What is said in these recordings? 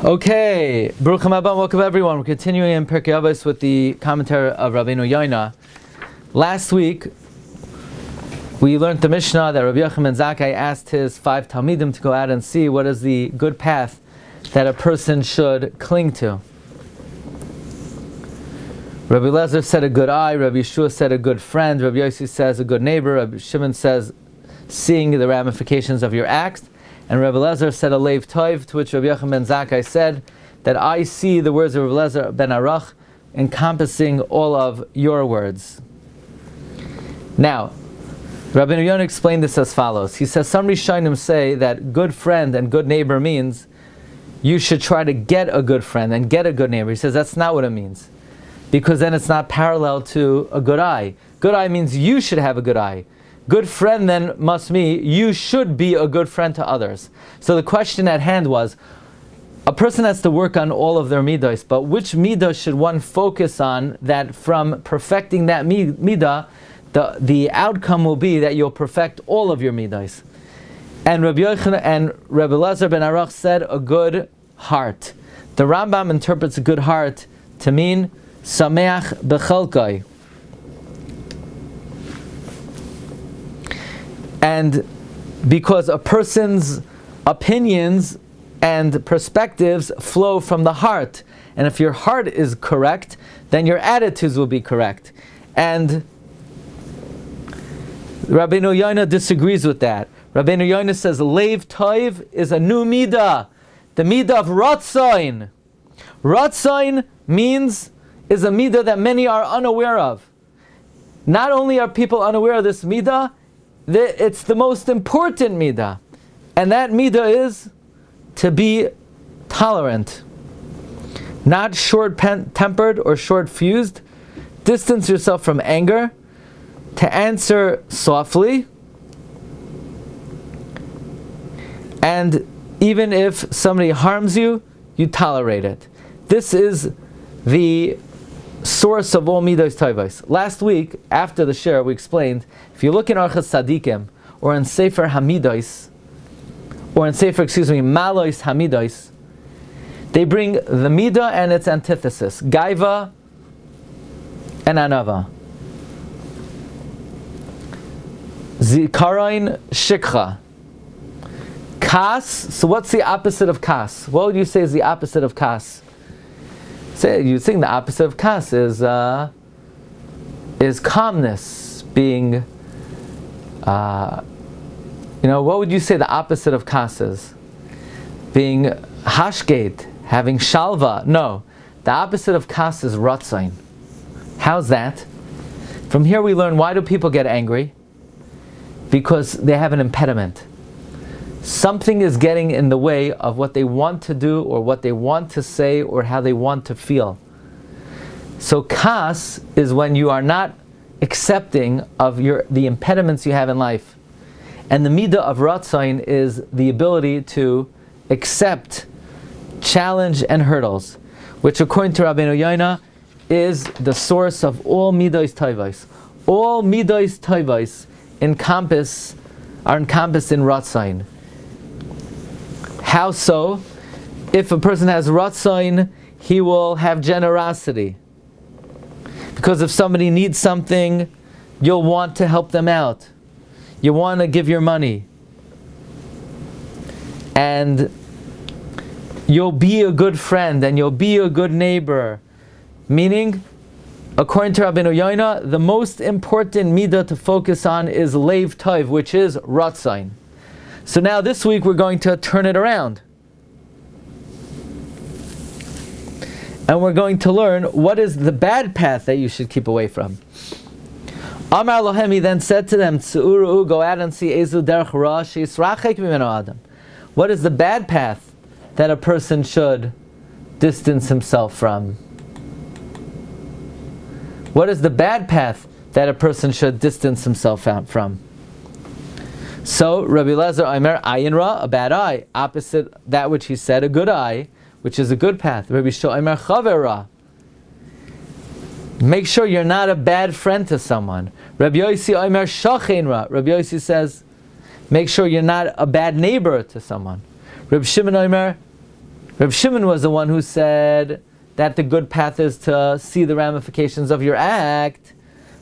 Okay, Baruch Haba, welcome everyone. We're continuing in Pirkei Avos with the commentary of Rabbeinu Yona. Last week, we learned the Mishna that Rabbi Yehuda HaNasi asked his 5 Talmidim to go out and see what is the good path that a person should cling to. Rabbi Lezer said a good eye, Rabbi Yeshua said a good friend, Rabbi Yossi says a good neighbor, Rabbi Shimon says seeing the ramifications of your acts, and Rabbi Lezer said a leiv tov, to which Rabbi Yehuda HaNasi said that I see the words of Rabbi Lezer ben Arach encompassing all of your words. Now, Rabbeinu Yona explained this as follows. He says some Rishonim say that good friend and good neighbor means you should try to get a good friend and get a good neighbor. He says that's not what it means, because then it's not parallel to a good eye. Good eye means you should have a good eye. Good friend then must mean you should be a good friend to others. So the question at hand was, a person has to work on all of their midos, but which midah should one focus on that from perfecting that midah, the outcome will be that you'll perfect all of your midos. And Rabbi Yochanan and Rabbi Lezer ben Arach said a good heart. The Rambam interprets a good heart to mean sameach bechelkai. And because a person's opinions and perspectives flow from the heart, and if your heart is correct, then your attitudes will be correct. And Rabbeinu Yona disagrees with that. Rabbeinu Yona says leiv tov is a new midah, the midah of ratzain. Ratzain is a midah that many are unaware of. Not only are people unaware of this midah, it's the most important midah, and that midah is to be tolerant, not short-tempered or short-fused. Distance yourself from anger, to answer softly, and even if somebody harms you, you tolerate it. This is the source of all midos tovos. Last week, after the share, we explained, if you look in Archas Tzadikim, or in Sefer Hamidos, or in Sefer, Malois Hamidos, they bring the midah and its antithesis, gaiva and anava. Zikaron shikha. Kas, so what's the opposite of kas? What would you say is the opposite of kas? You think the opposite of kas is calmness, being, what would you say the opposite of kas is? Being hashgate, having shalva. No, the opposite of kas is ratzain. How's that? From here we learn, why do people get angry? Because they have an impediment. Something is getting in the way of what they want to do, or what they want to say, or how they want to feel. So kas is when you are not accepting of the impediments you have in life. And the midah of ratzain is the ability to accept challenge and hurdles, which according to Rabbeinu Yona is the source of all midos tovos. All midos tovos are encompassed in ratzain. How so? If a person has ratzain, he will have generosity. Because if somebody needs something, you'll want to help them out. You want to give your money. And you'll be a good friend, and you'll be a good neighbor. Meaning, according to Rabbeinu Yona, the most important midah to focus on is leiv tov, which is ratzain. So now this week we're going to turn it around. And we're going to learn what is the bad path that you should keep away from. Amar lohem, he then said to them, Tzu'uru, go out and see ezu derech ra she'yisrachek mimeno adam. What is the bad path that a person should distance himself from? What is the bad path that a person should distance himself from? So, Rabbi Lezer Omer, ayin ra, a bad eye. Opposite that which he said, a good eye, which is a good path. Rabbi Shua Omer, chaver ra. Make sure you're not a bad friend to someone. Rabbi Yossi Omer, shachein ra. Rabbi Yossi says, make sure you're not a bad neighbor to someone. Reb Shimon was the one who said that the good path is to see the ramifications of your act.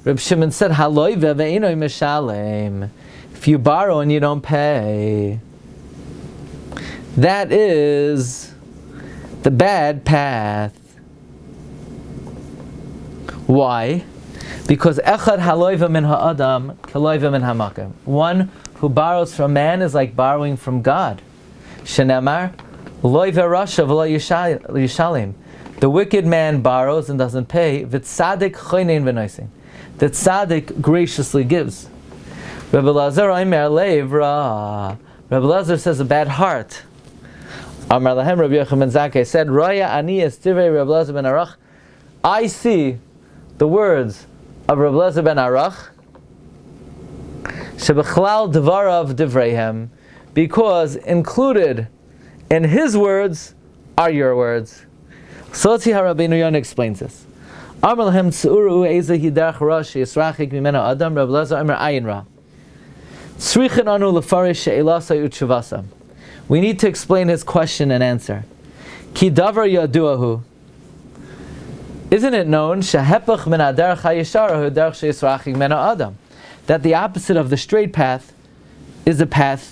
Reb Shimon said, Haloi ve'einoi mishalem. If you borrow and you don't pay, that is the bad path. Why? Because echad haloiva min ha'adam kaloiva min ha'makim. One who borrows from man is like borrowing from God. Shenemar loiva rasha v'lo yishalim. The wicked man borrows and doesn't pay. V'tzadik choynein v'noising. The tzaddik graciously gives. Rabbi Lazar Omer leiv ra. Rabbi Lazar says a bad heart. Amar lahem Rabbi Yochanan ben Zakkai said, Roya ani estivei Rabbi Lazar ben Arach. I see the words of Rabbi Lazar ben Arach, shebechlal devarav divreihem, because included in his words are your words. So let's see how Rabbeinu Yona explains this. Amar lahem tzuru eza hidarach rosh yisrachik mimena adam. Rabbi Lazar Omer ayin ra. Tzrichin anu lefarish she'elasai utshuvasam. We need to explain his question and answer. Ki davar yaduahu. Isn't it known that the opposite of the straight path is a path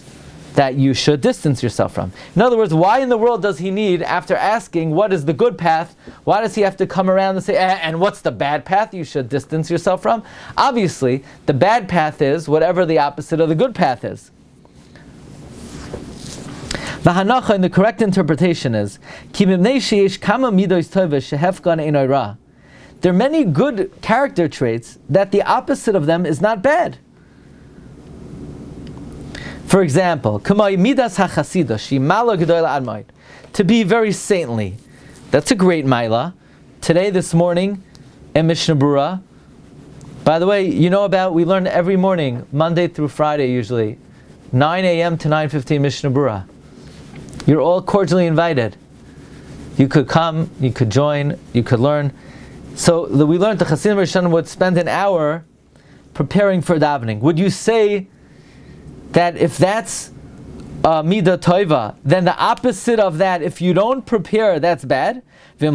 that you should distance yourself from? In other words, why in the world does he need, after asking what is the good path, why does he have to come around and say, and what's the bad path you should distance yourself from? Obviously, the bad path is whatever the opposite of the good path is. The hanacha, and the correct interpretation is, there are many good character traits that the opposite of them is not bad. For example, to be very saintly. That's a great maila. Today, this morning, in Mishna Brura. By the way, we learn every morning, Monday through Friday usually, 9 a.m. to 9:15 Mishna Brura. You're all cordially invited. You could come, you could join, you could learn. So we learned the Chasidim Rishonim would spend an hour preparing for davening. Would you say that if that's midah toiva, then the opposite of that, if you don't prepare, that's bad? If you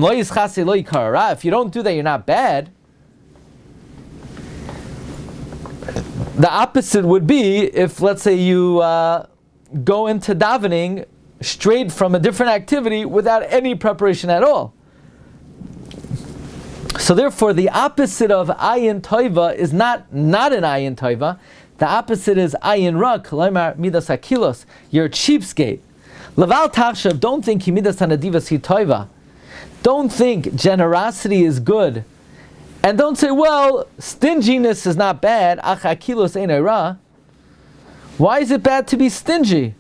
don't do that, you're not bad. The opposite would be if, let's say, you go into davening straight from a different activity without any preparation at all. So therefore, the opposite of ayin toiva is not an ayin toiva. The opposite is ayin ra, k'laimar midas hakilos. You're a cheapskate. Laval tachshav, don't think he midas hanadivas hi toiva. Don't think generosity is good. And don't say, well, stinginess is not bad. Ach hakilos ein ra. Why is it bad to be stingy?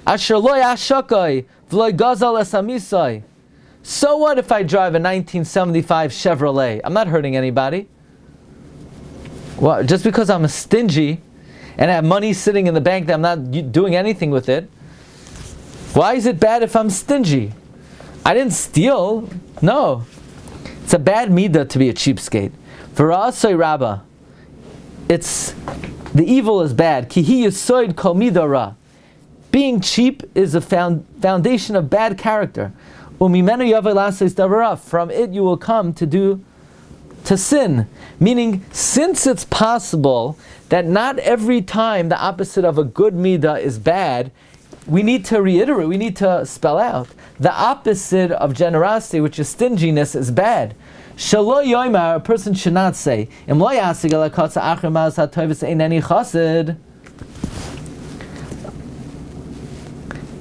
Asher loy ashakai v'loy gazal esamisai. So what if I drive a 1975 Chevrolet? I'm not hurting anybody. Well, just because I'm stingy and I have money sitting in the bank that I'm not doing anything with it, why is it bad if I'm stingy? I didn't steal. No. It's a bad midah to be a cheapskate. For Ra'asai Rabbah, the evil is bad. Ki hi yisoid kol midah ra. Being cheap is a foundation of bad character. From it you will come to sin. Meaning, since it's possible that not every time the opposite of a good midah is bad, we need to reiterate, we need to spell out. The opposite of generosity, which is stinginess, is bad. Shalo yoimar, a person should not say,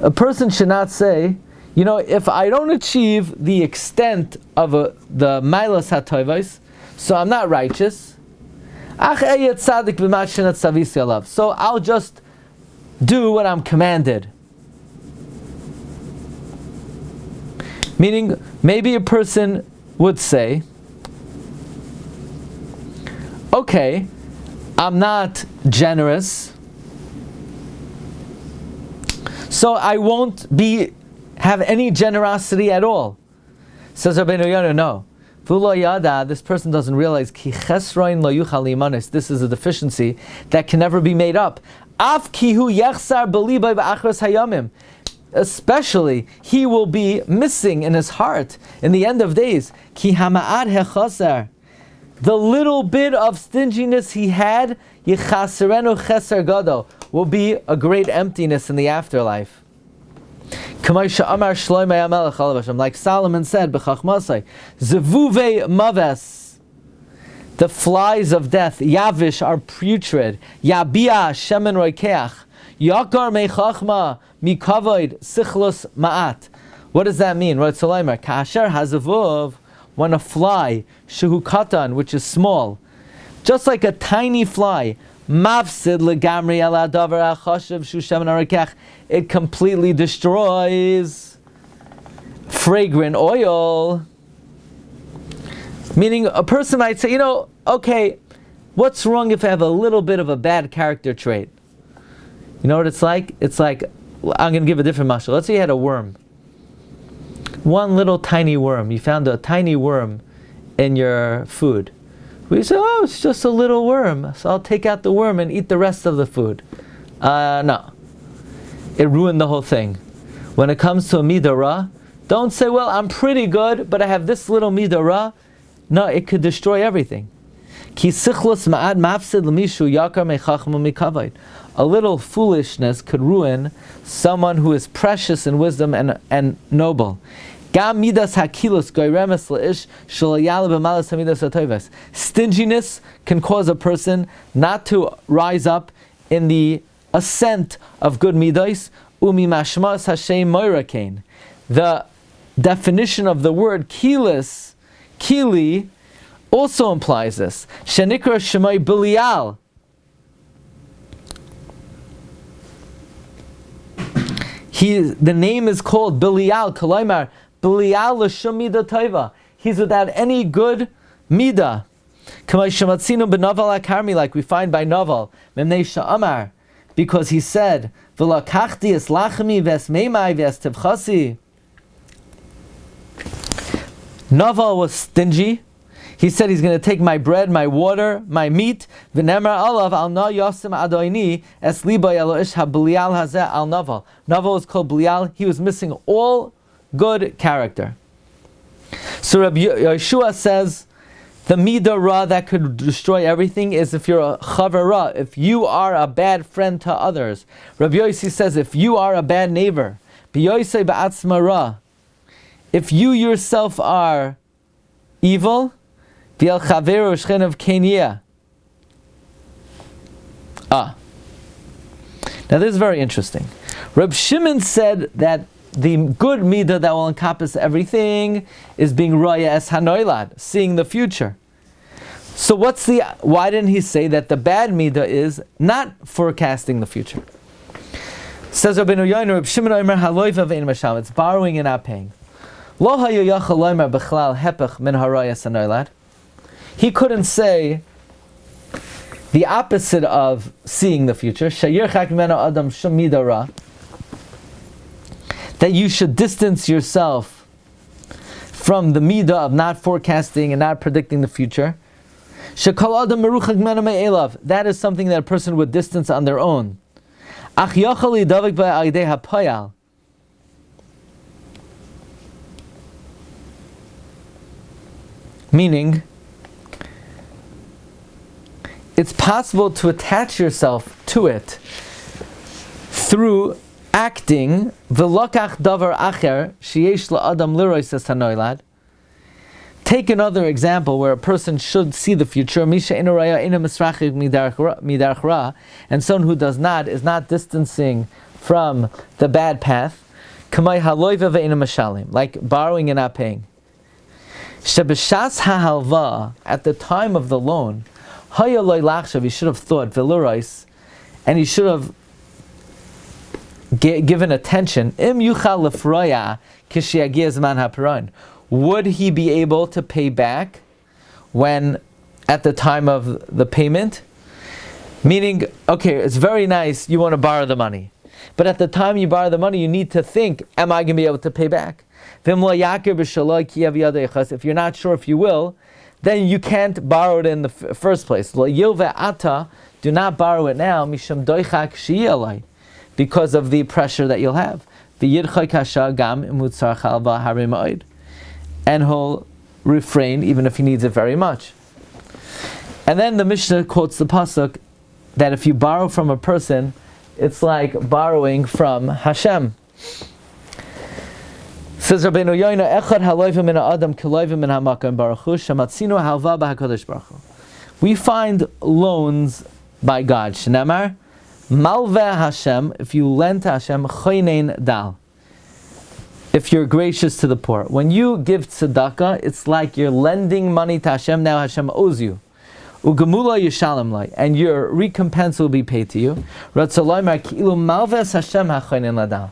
a person should not say, if I don't achieve the extent of the mailas hatoivos, so I'm not righteous. So I'll just do what I'm commanded. Meaning, maybe a person would say, okay, I'm not generous, so I won't have any generosity at all. Says Rabbeinu Yona, no. This person doesn't realize this is a deficiency that can never be made up. especially, he will be missing in his heart in the end of days. Ki hama'ad hechaser. The little bit of stinginess he had, yichaserenu cheser gadol, will be a great emptiness in the afterlife. Like Solomon said, B'chachmasai, Zevuve maves, the flies of death, Yavish, are putrid, Yabia shemen roikeach, Yakar mechachma mikavoid sichlos ma'at. What does that mean? Right, Solomon, Kasher hazavuv, when a fly, shehu katan, which is small, just like a tiny fly, mafsid legamri ala davar achashiv shu shemen roikeach, it completely destroys fragrant oil. Meaning, a person might say, okay, what's wrong if I have a little bit of a bad character trait? You know what it's like? It's like, I'm going to give a different mashal. Let's say you had a worm. One little tiny worm. You found a tiny worm in your food. We say, oh, it's just a little worm, so I'll take out the worm and eat the rest of the food. No. It ruined the whole thing. When it comes to a midah ra, don't say, well, I'm pretty good, but I have this little midah ra. No, it could destroy everything. A little foolishness could ruin someone who is precious in wisdom and noble. Stinginess can cause a person not to rise up in the ascent of good midos. The definition of the word kili also implies this. Shenikra shemai Belial. The name is called Belial. Kalaimar Belial l'shum midah taiva. He's without any good midah. Kamay shematzinu b'naval akarmi, like we find by Naval. Memnei sha'amar, because he said, "V'lakachti es lachmi ves meimai ves tevchasi." Naval was stingy. He said he's going to take my bread, my water, my meat. V'nemar alav al na yosim adoini es liba eloish ha-Belial hazeh al Naval. Naval was called Belial. He was missing all good character. So Rabbi Yeshua says, the midah ra that could destroy everything is if you're a chavara, if you are a bad friend to others. Rabbi Yossi says, if you are a bad neighbor, b'yosei ba'atzma ra, if you yourself are evil, v'el chaveru shchen of kenia. Now this is very interesting. Reb Shimon said that the good midah that will encompass everything is being roya es hanoilad, seeing the future. So why didn't he say that the bad midah is not forecasting the future? Says Rabbeinu Yona, Reb Shimon Omer haloiv avein masham, it's borrowing and not paying. Lo hayu yachal loimer bechlal hepech min haroya es hanoilad. He couldn't say the opposite of seeing the future, shayirchak mimeno adam shum midah ra, that you should distance yourself from the midah of not forecasting and not predicting the future. That is something that a person would distance on their own. Meaning, it's possible to attach yourself to it through acting v'lokach davar acher sheyesh la'adam lirois es hanoilad. Take another example where a person should see the future. Misha ina raya ina misrachik midarach ra, and someone who does not is not distancing from the bad path. Kamay haloiva ve'ina mashalim, like borrowing and not paying. Shebeshas ha'halva, at the time of the loan, haya loy lachshav, he should have thought v'lirois, and he should have given attention. Im yuchal lefroya kishiyagia zman hapiron. Would he be able to pay back when at the time of the payment? Meaning, okay, it's very nice, you want to borrow the money. But at the time you borrow the money, you need to think, am I going to be able to pay back? If you're not sure if you will, then you can't borrow it in the first place. Do not borrow it now, because of the pressure that you'll have. v'yidchai kasha gam imutzar chalva harei ma'od, and he'll refrain even if he needs it very much. And then the Mishnah quotes the pasuk that if you borrow from a person, it's like borrowing from Hashem. Says Rabbeinu Yona, Echad haloivim min ha'adam kiloivim min ha'makam baruch hu, shematzinu halva b'HaKadosh baruch hu. We find loans by God. Shneimar, malveh Hashem, if you lend to Hashem, choinein dal. If you're gracious to the poor. When you give tzedakah, it's like you're lending money to Hashem, now Hashem owes you. Ugemula yishalem lai, and your recompense will be paid to you. Ratzaloymar ki'ilu malves Hashem hachoinen ladal.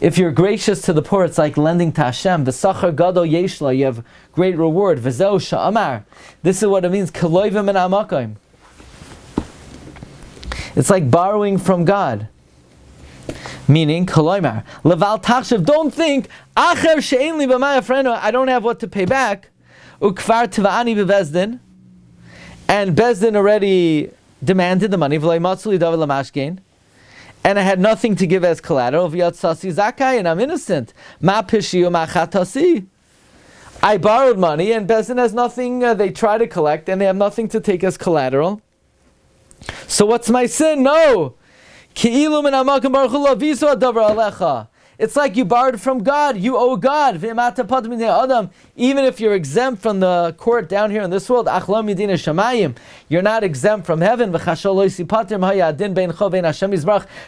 If you're gracious to the poor, it's like lending to Hashem. V'sachar gadol yeshla, you have great reward. V'zeu sha'amar. This is what it means. K'loivim min ha'makayim. It's like borrowing from God. Meaning, k'loimar. Leval tachshav, don't think, acher she'en li b'may afreno, I don't have what to pay back. Ukvar tiva'ani b'bezdin. And Bezdin already demanded the money. V'loi matzuli david lamashkein. And I had nothing to give as collateral. V'yatzasi zakai, and I'm innocent. Ma pishiu ma chatasi. I borrowed money, and Bezdin has nothing. They try to collect, and they have nothing to take as collateral. So what's my sin? No. Ki'ilu min ha'makam baruch hu lo visu hadavar alecha. It's like you borrowed from God. You owe God. Even if you're exempt from the court down here in this world, you're not exempt from heaven.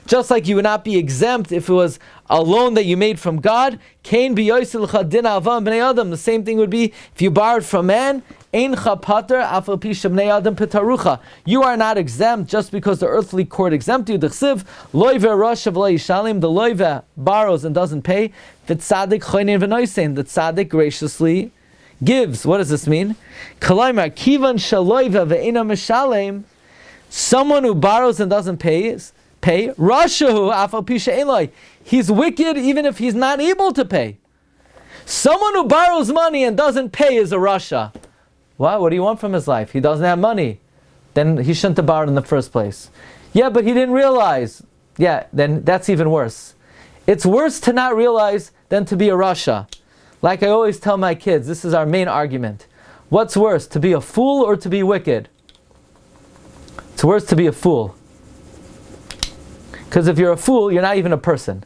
Just like you would not be exempt if it was a loan that you made from God. The same thing would be if you borrowed from man. You are not exempt just because the earthly court exempt you. The loive borrows and doesn't pay. The tzaddik graciously gives. What does this mean? Someone who borrows and doesn't pay, he's wicked even if he's not able to pay. Someone who borrows money and doesn't pay is a rasha. What do you want from his life? He doesn't have money. Then he shouldn't have borrowed in the first place. Yeah, but he didn't realize. Yeah, then that's even worse. It's worse to not realize than to be a rasha. Like I always tell my kids, this is our main argument. What's worse, to be a fool or to be wicked? It's worse to be a fool. Because if you're a fool, you're not even a person.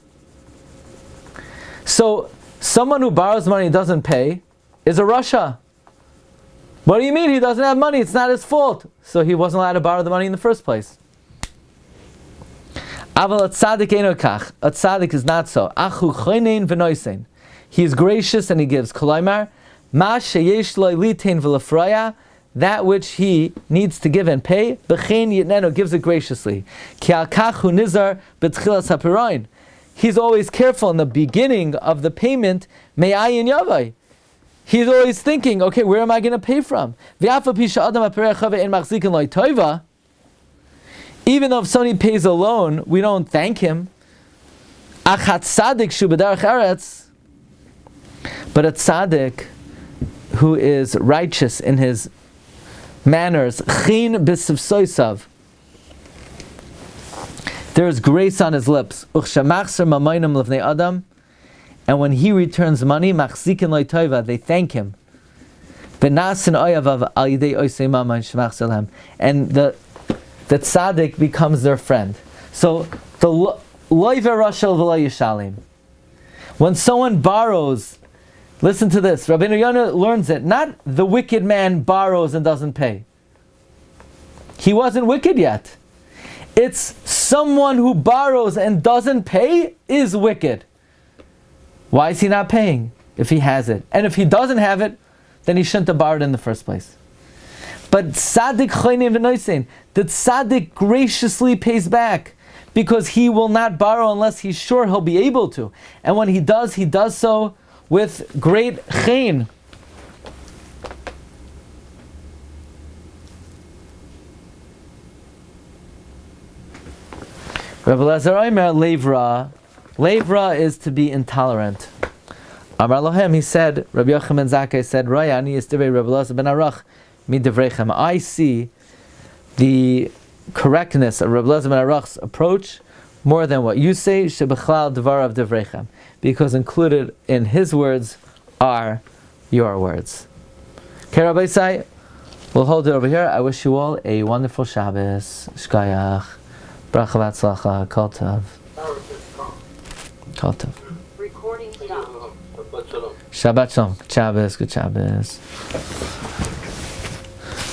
So, someone who borrows money and doesn't pay is a rasha. What do you mean? He doesn't have money. It's not his fault. So he wasn't allowed to borrow the money in the first place. Aval tzaddik eino kach. A tzaddik is not so. Achu choinein v'noisein. He is gracious and he gives. Kolaymar, ma sheyesh lo litein v'lefraya, that which he needs to give and pay, b'chein yitneno, gives it graciously. Ki al kach hu nizar b'tchilas hapiroin. He's always careful in the beginning of the payment, me'ayin yavai. He's always thinking, okay, where am I going to pay from? Even though if somebody pays a loan, we don't thank him. But a tzaddik who is righteous in his manners, there is grace on his lips. And when he returns money, they thank him. And the tzaddik becomes their friend. So when someone borrows, listen to this, Rabbeinu Yona learns it. Not the wicked man borrows and doesn't pay. He wasn't wicked yet. It's someone who borrows and doesn't pay is wicked. Why is he not paying if he has it? And if he doesn't have it, then he shouldn't have borrowed in the first place. But tzaddik choinein v'noisein, the tzaddik graciously pays back because he will not borrow unless he's sure he'll be able to. And when he does so with great chen. Rabbi Lazar Omer levra. Levra is to be intolerant. Amar Lohem, he said, Rabbi Yochanan ben Zakkai said, Raya ani yistivei Rabbi Lazar ben Arach midivrechem. I see the correctness of Rabbi Lazar ben Arach's approach more than what you say, shebechlal devarav devrechem, because included in his words are your words. Okay, Rabbi Isai, we'll hold it over here. I wish you all a wonderful Shabbos. Shkayach, bracha v'atzlacha, kol tov. Kol tov. Recording stopped. Shabbat shalom. Good Shabbos.